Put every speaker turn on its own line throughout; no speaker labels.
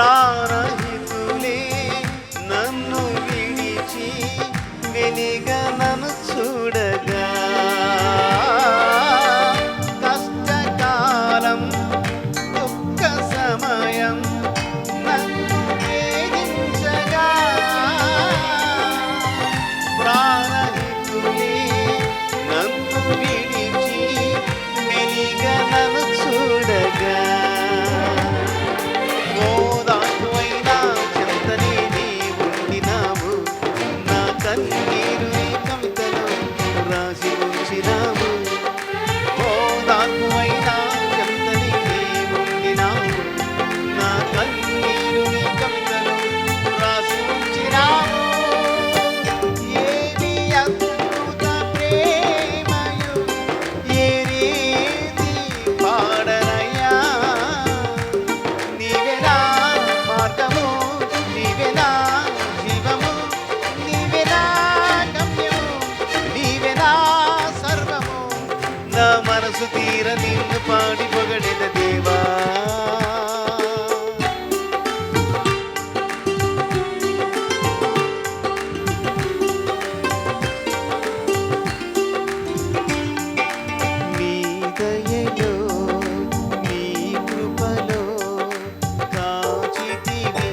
ప్రాణహితులే నన్ను విడిచి వెలిగా నన్ను చూడగా కష్టకాలం దుఃఖ సమయం నన్ను వేధించగా ప్రాణహితులే నన్ను విడిచి వెలిగా నన్ను చూడగా ఓదాకువైనా చెంతనే నీ ఉండినావు నా కన్నీరు నీ కవితలో రాసి ఉంచినావు ఓదాకువైనా చెంతనే నీ ఉండినావు నా కన్నీరు నీ కవితలో రాసి ఉంచినావు ఏది అద్భుత ప్రేమయు ఏ రీతి పాడనయ్యా నీవే నా మార్గము నీవే నా జీవము నీవే నా గమ్యము నీవే నా సర్వము నా మనసు తీర నిన్ను పాడి పొగడిన దేవా నీ దయలో నీ కృపలో కాచితివి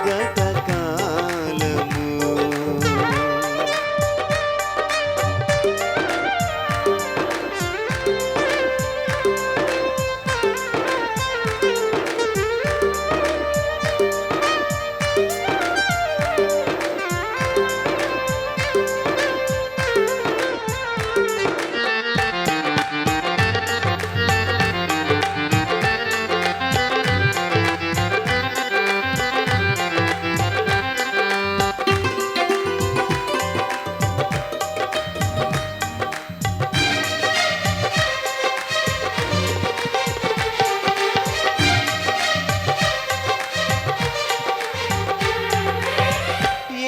గతకాలము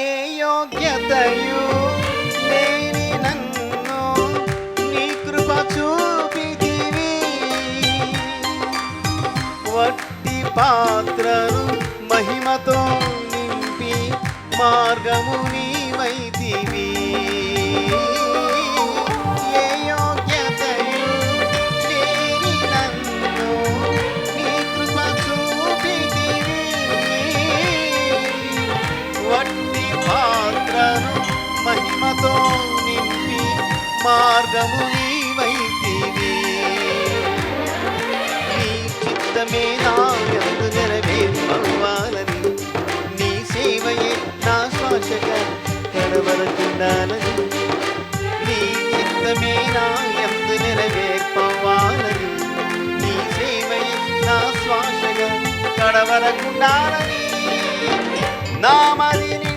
ఏ యోగ్యతయు లేని నన్ను నీ కృప చూపితివి వట్టి పాత్రను మహిమతో నింపి మార్గము నీవైతివి ఏ యోగ్యతయు లేని నన్ను నీ కృప చూపితివి వట్టి పాత్రను మహిమతో నింపి మార్గము నీవైతివి నీ చిత్తమే నా యందు నెరవేర్పవ్వాలని నీ సేవయే నా శ్వాసగా కడవరకుండాలని నీ చిత్తమే నా యందు నెరవేర్పవ్వాలని నీ సేవయే నా శ్వాసగా కడవరకుండాలని నా మదిని